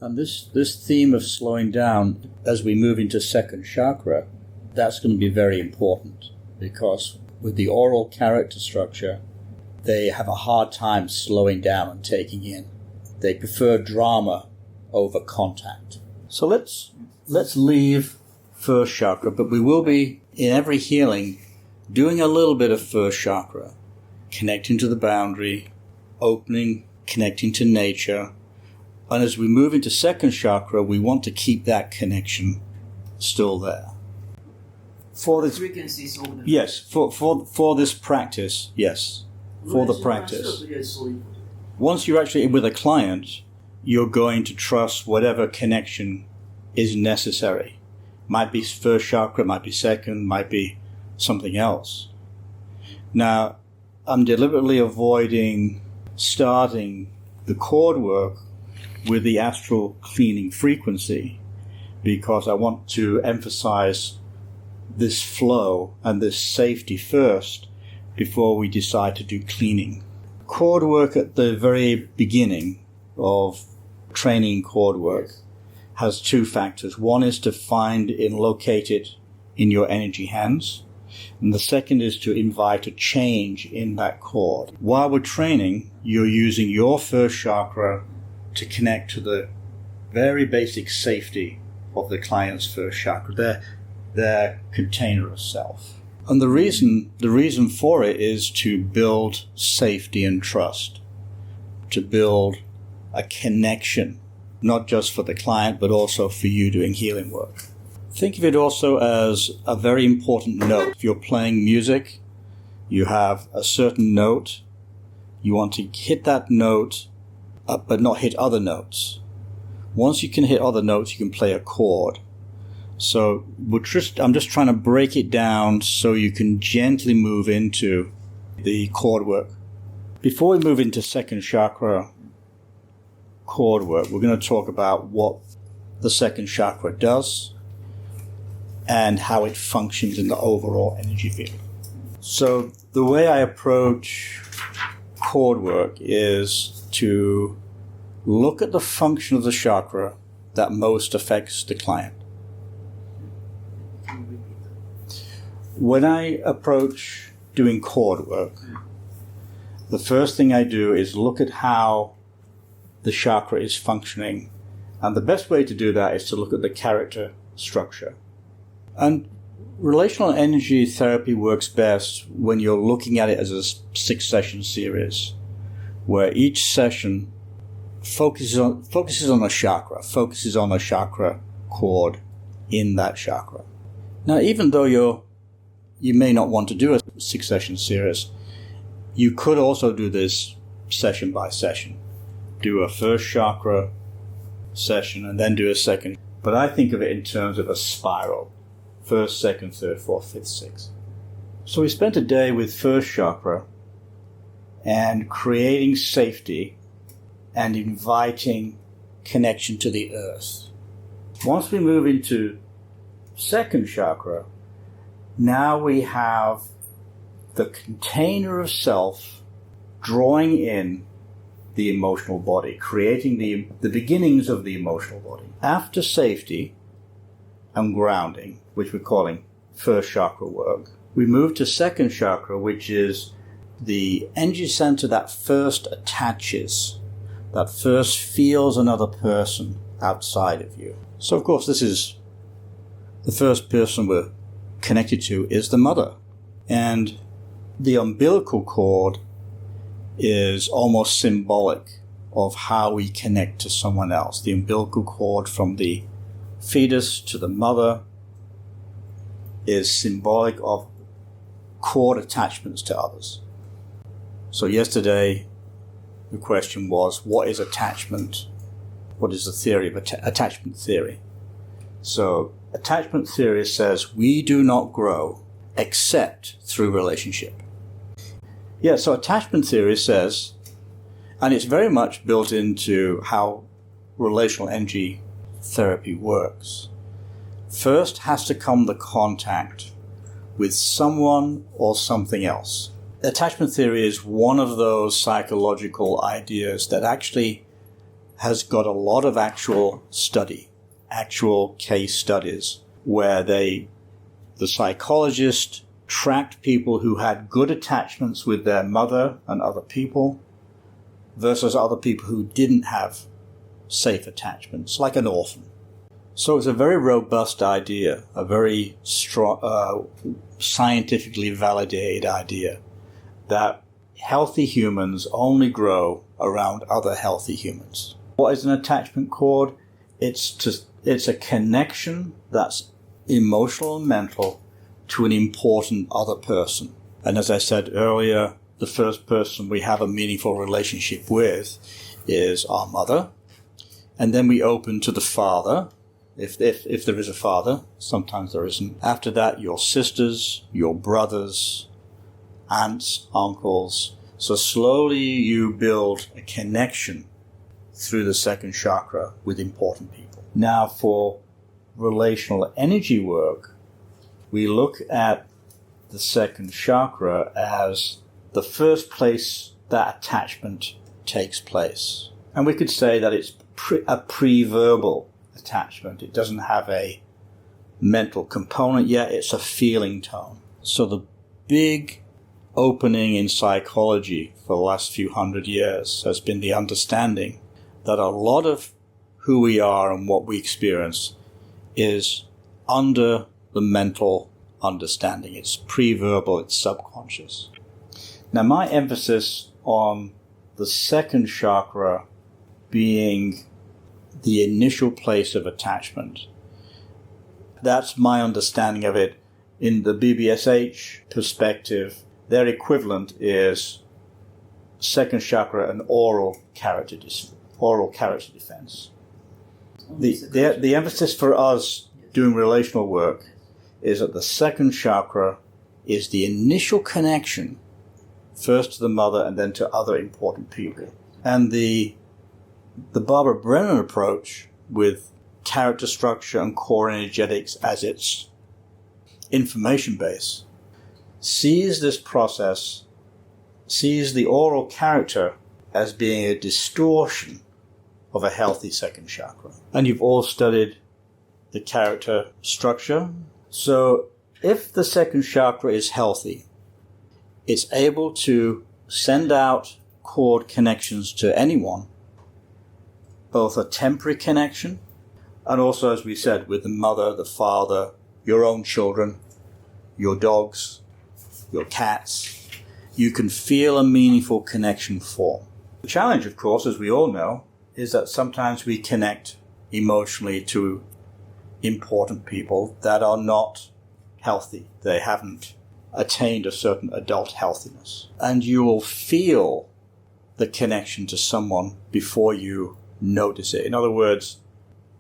And this theme of slowing down as we move into second chakra, that's going to be very important, because with the oral character structure, they have a hard time slowing down and taking in. They prefer drama over contact. So let's leave first chakra, but we will be, in every healing, doing a little bit of first chakra, connecting to the boundary, opening, connecting to nature. And as we move into second chakra, we want to keep that connection still there. For this, yes, for this practice, yes, for the practice. Once you're actually with a client, you're going to trust whatever connection is necessary. Might be first chakra, might be second, might be something else. Now, I'm deliberately avoiding starting the cord work with the astral cleaning frequency, because I want to emphasize this flow and this safety first before we decide to do cleaning. Cord work at the very beginning of training cord work has two factors. One is to find and locate it in your energy hands, and the second is to invite a change in that cord. While we're training, you're using your first chakra to connect to the very basic safety of the client's first chakra, their container of self. And the reason for it is to build safety and trust, to build a connection, not just for the client, but also for you doing healing work. Think of it also as a very important note. If you're playing music, you have a certain note. You want to hit that note, but not hit other notes. Once you can hit other notes, you can play a chord. So I'm just trying to break it down so you can gently move into the chord work. Before we move into second chakra cord work, we're going to talk about what the second chakra does and how it functions in the overall energy field. So the way I approach cord work is to look at the function of the chakra that most affects the client. When I approach doing cord work, the first thing I do is look at how the chakra is functioning. And the best way to do that is to look at the character structure. And relational energy therapy works best when you're looking at it as a 6-session series, where each session focuses on a chakra, focuses on a chakra cord in that chakra. Now, even though you may not want to do a 6-session series, you could also do this session by session. Do a first chakra session and then do a second. But I think of it in terms of a spiral. First, second, third, fourth, fifth, sixth. So we spent a day with first chakra and creating safety and inviting connection to the earth. Once we move into second chakra, now we have the container of self drawing in the emotional body, creating the beginnings of the emotional body. After safety and grounding, which we're calling first chakra work, we move to second chakra, which is the energy center that first attaches, that first feels another person outside of you. So, of course, this is the first person we're connected to is the mother. And the umbilical cord is almost symbolic of how we connect to someone else. The umbilical cord from the fetus to the mother is symbolic of cord attachments to others. So yesterday, the question was, what is attachment? What is the theory of attachment theory? So attachment theory says we do not grow except through relationship. Yeah, so attachment theory says, and it's very much built into how relational energy therapy works. First has to come the contact with someone or something else. Attachment theory is one of those psychological ideas that actually has got a lot of actual case studies, where the psychologist tracked people who had good attachments with their mother and other people versus other people who didn't have safe attachments, like an orphan. So it's a very robust idea, a very strong, scientifically validated idea that healthy humans only grow around other healthy humans. What is an attachment cord? It's a connection that's emotional and mental to an important other person. And as I said earlier, the first person we have a meaningful relationship with is our mother. And then we open to the father, if there is a father. Sometimes there isn't. After that, your sisters, your brothers, aunts, uncles. So slowly you build a connection through the second chakra with important people. Now, for relational energy work, we look at the second chakra as the first place that attachment takes place. And we could say that it's a pre-verbal attachment. It doesn't have a mental component yet. It's a feeling tone. So the big opening in psychology for the last few hundred years has been the understanding that a lot of who we are and what we experience is under the mental understanding. It's pre-verbal, it's subconscious. Now, my emphasis on the second chakra being the initial place of attachment, that's my understanding of it. In the BBSH perspective, their equivalent is second chakra and oral character defense. The emphasis for us doing relational work is that the second chakra is the initial connection, first to the mother and then to other important people. And the Barbara Brennan approach with character structure and core energetics as its information base sees this process, sees the oral character as being a distortion of a healthy second chakra. And you've all studied the character structure. So if the second chakra is healthy, it's able to send out cord connections to anyone, both a temporary connection and also, as we said, with the mother, the father, your own children, your dogs, your cats. You can feel a meaningful connection form. The challenge, of course, as we all know, is that sometimes we connect emotionally to important people that are not healthy. They haven't attained a certain adult healthiness. And you will feel the connection to someone before you notice it. In other words,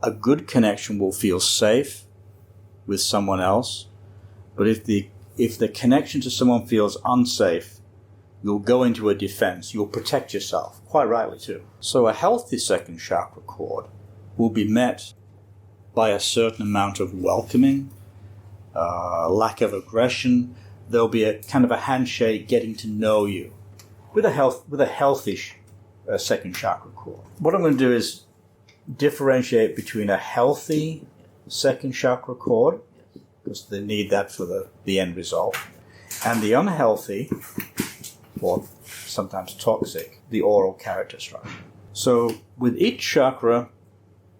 a good connection will feel safe with someone else, but if the connection to someone feels unsafe, you'll go into a defense. You'll protect yourself, quite rightly too. So a healthy second chakra cord will be met by a certain amount of welcoming, lack of aggression. There'll be a kind of a handshake, getting to know you, with a healthy second chakra cord. What I'm going to do is differentiate between a healthy second chakra cord, because they need that for the end result, and the unhealthy, or sometimes toxic, the oral character structure. So with each chakra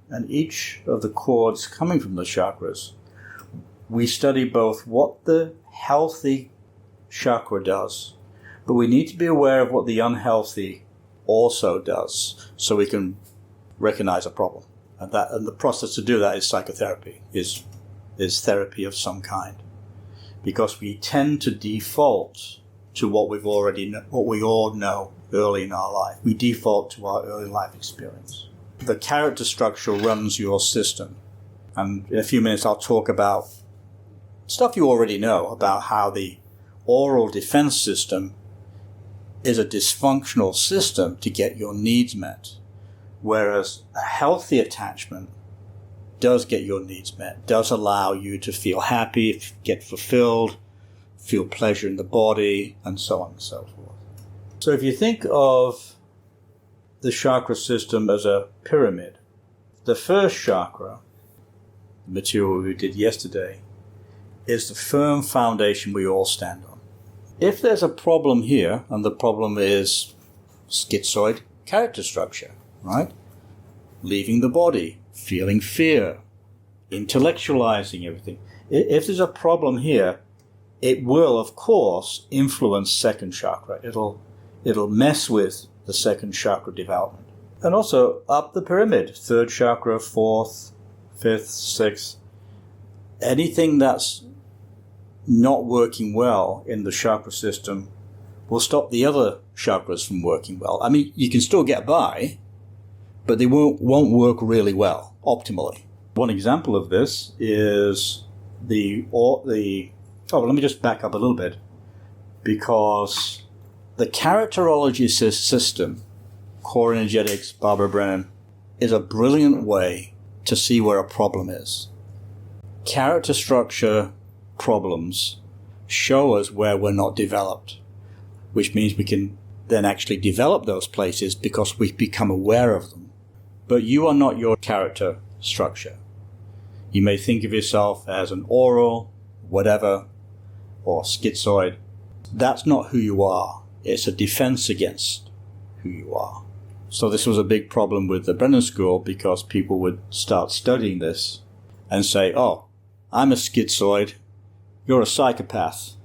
and each of the cords coming from the chakras, we study both what the healthy chakra does, but we need to be aware of what the unhealthy also does, so we can recognize a problem. And the process to do that is psychotherapy, is therapy of some kind, because we tend to default to what we all know early in our life. We default to our early life experience. The character structure runs your system, and in a few minutes I'll talk about stuff you already know about how the oral defense system is a dysfunctional system to get your needs met, whereas a healthy attachment does get your needs met, does allow you to feel happy, get fulfilled, feel pleasure in the body, and so on and so forth. So if you think of the chakra system as a pyramid. The first chakra, the material we did yesterday, is the firm foundation we all stand on. If there's a problem here, and the problem is schizoid character structure, right? Leaving the body, feeling fear, intellectualizing everything. If there's a problem here, it will, of course, influence second chakra. It'll mess with the second chakra development. And also up the pyramid, third chakra, fourth, fifth, sixth. Anything that's not working well in the chakra system will stop the other chakras from working well. I mean, you can still get by, but they won't work really well, optimally. One example of this is let me just back up a little bit, because the characterology system, core energetics, Barbara Brennan, is a brilliant way to see where a problem is. Character structure problems show us where we're not developed, which means we can then actually develop those places because we've become aware of them. But you are not your character structure. You may think of yourself as an oral, whatever, or schizoid. That's not who you are. It's a defense against who you are. So this was a big problem with the Brennan School, because people would start studying this and say, oh, I'm a schizoid, you're a psychopath.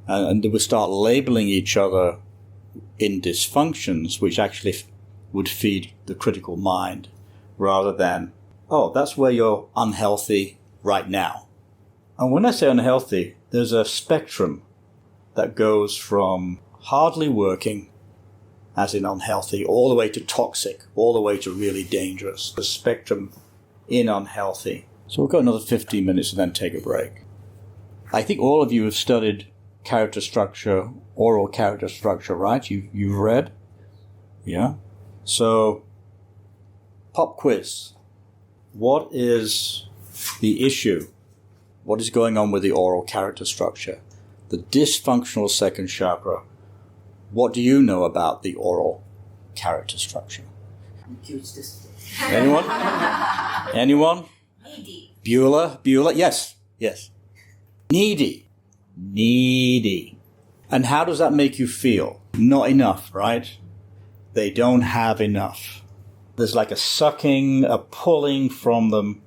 And they would start labeling each other in dysfunctions, which actually would feed the critical mind, rather than, oh, that's where you're unhealthy right now. And when I say unhealthy, there's a spectrum that goes from hardly working, as in unhealthy, all the way to toxic, all the way to really dangerous. The spectrum in unhealthy. So we'll go another 15 minutes and then take a break. I think all of you have studied character structure, oral character structure, right? You've read? Yeah? So, pop quiz. What is the issue? What is going on with the oral character structure? The dysfunctional second chakra. What do you know about the oral character structure? Anyone? Anyone? Needy. Bueller? Yes. Needy. And how does that make you feel? Not enough, right? They don't have enough. There's like a sucking, a pulling from them.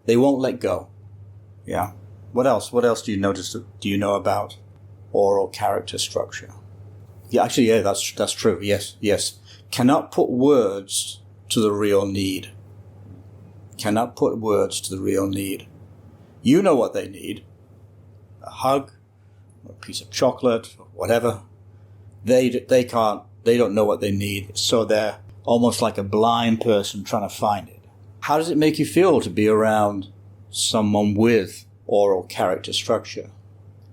They won't let go. Yeah. What else? What else do you notice? Do you know about oral character structure? Yeah, actually, yeah, that's true. Yes. Cannot put words to the real need. Cannot put words to the real need. You know what they need. A hug, or a piece of chocolate, or whatever. They don't know what they need, so they're almost like a blind person trying to find it. How does it make you feel to be around someone with oral character structure?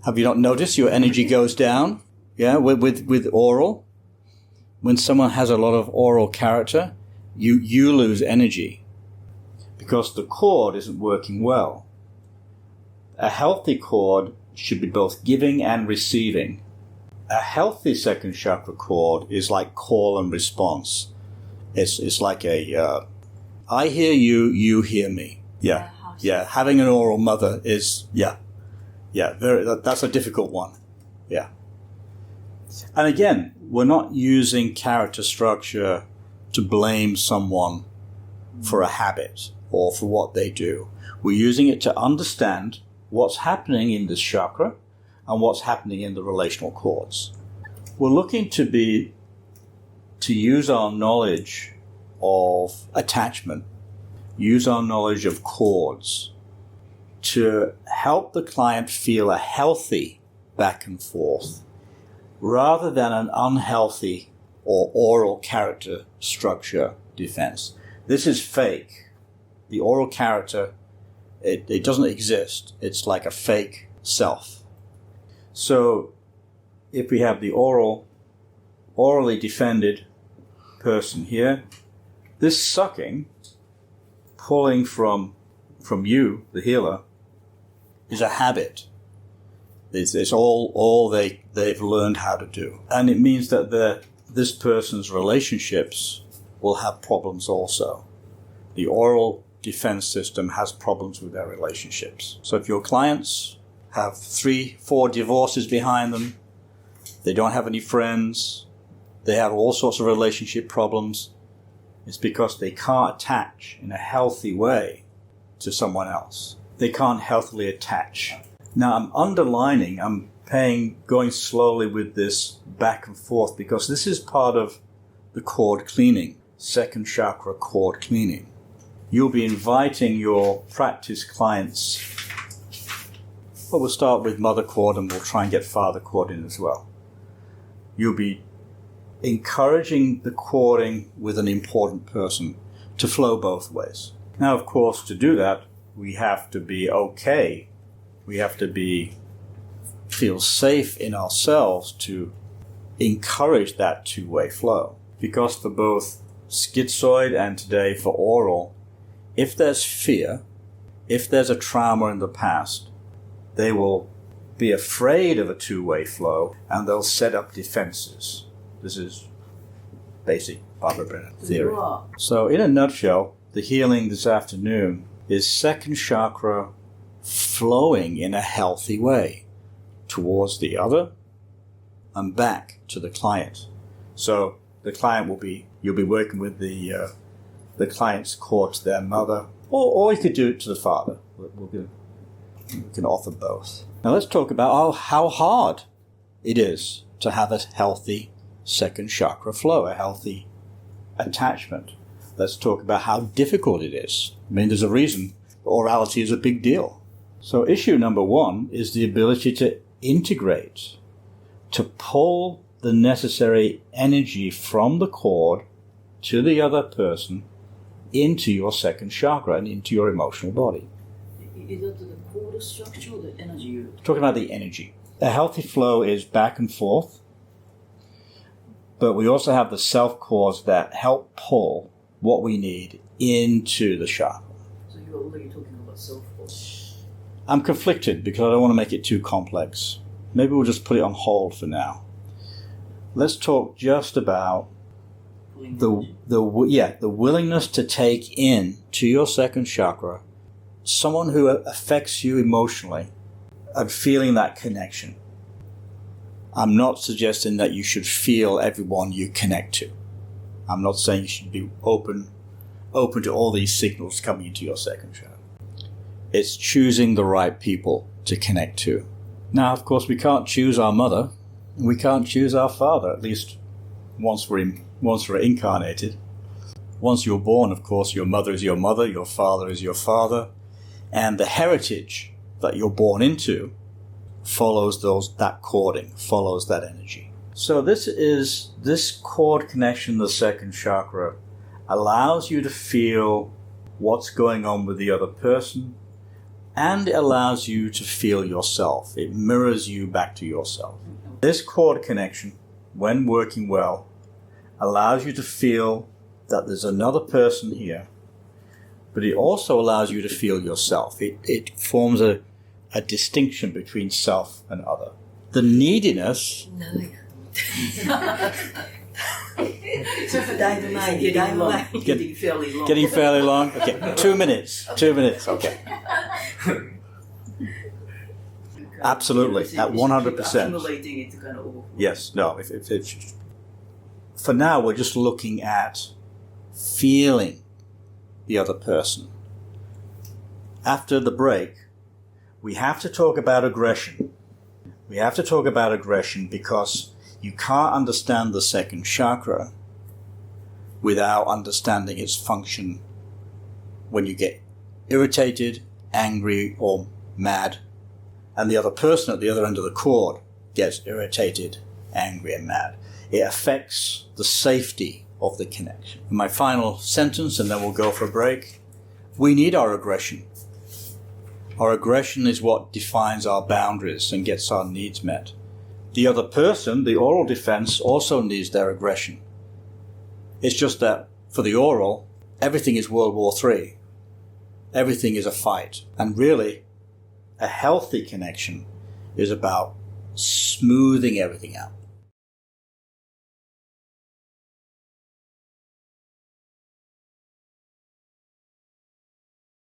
Have you not noticed your energy goes down? Yeah, with oral. When someone has a lot of oral character, you lose energy because the cord isn't working well. A healthy cord should be both giving and receiving. A healthy second chakra cord is like call and response. It's like a I hear you, you hear me. Yeah. Having an oral mother is that's a difficult one. Yeah. And again, we're not using character structure to blame someone for a habit or for what they do. We're using it to understand what's happening in this chakra and what's happening in the relational cords. We're looking to use our knowledge of attachment, use our knowledge of cords to help the client feel a healthy back and forth rather than an unhealthy or oral character structure defense. This is fake. The oral character, it doesn't exist. It's like a fake self. So if we have the orally defended person here, this sucking, pulling from you, the healer, is a habit. It's all they've learned how to do. And it means that this person's relationships will have problems also. The oral defense system has problems with their relationships. So if your clients have 3-4 divorces behind them, they don't have any friends, they have all sorts of relationship problems, it's because they can't attach in a healthy way to someone else. They can't healthily attach. Now I'm going slowly with this back and forth because this is part of the cord cleaning, second chakra cord cleaning. You'll be inviting your practice clients. Well, we'll start with mother cord and we'll try and get father cord in as well. You'll be encouraging the cording with an important person to flow both ways. Now, of course, to do that, we have to be okay. We have to feel safe in ourselves to encourage that two-way flow. Because for both schizoid and today for oral, if there's fear, if there's a trauma in the past, they will be afraid of a two-way flow and they'll set up defenses. This is basic Barbara Brenner theory. So in a nutshell, the healing this afternoon is second chakra flowing in a healthy way towards the other and back to the client. So the client you'll be working with the client's cord to their mother, or you could do it to the father. We can offer both. Now let's talk about how hard it is to have a healthy second chakra flow, a healthy attachment. Let's talk about how difficult it is. I mean, there's a reason orality is a big deal. So issue number 1 is the ability to integrate, to pull the necessary energy from the cord to the other person into your second chakra and into your emotional body. Is that the cord structure or the energy? Talking about the energy. A healthy flow is back and forth, but we also have the self cords that help pull what we need into the chakra. So you're already talking about self cords. I'm conflicted because I don't want to make it too complex. Maybe we'll just put it on hold for now. Let's talk just about the willingness to take in to your second chakra someone who affects you emotionally and feeling that connection. I'm not suggesting that you should feel everyone you connect to. I'm not saying you should be open to all these signals coming into your second chakra. It's choosing the right people to connect to. Now, of course, we can't choose our mother. We can't choose our father, at least once we're incarnated. Once you're born, of course, your mother is your mother, your father is your father, and the heritage that you're born into follows that cording, follows that energy. So this cord connection, the second chakra, allows you to feel what's going on with the other person, and it allows you to feel yourself. It mirrors you back to yourself. This cord connection, when working well, allows you to feel that there's another person here, but it also allows you to feel yourself. It forms a distinction between self and other. The neediness... Getting fairly long. Getting fairly long? Okay, 2 minutes. 2 minutes, okay. Absolutely, at 100%. Yes, no. If for now, we're just looking at feeling the other person. After the break, we have to talk about aggression. We have to talk about aggression because you can't understand the second chakra without understanding its function when you get irritated, angry, or mad, and the other person at the other end of the cord gets irritated, angry, and mad. It affects the safety of the connection. My final sentence, and then we'll go for a break. We need our aggression. Our aggression is what defines our boundaries and gets our needs met. The other person, the oral defense, also needs their aggression. It's just that for the oral, everything is World War III. Everything is a fight. And really, a healthy connection is about smoothing everything out.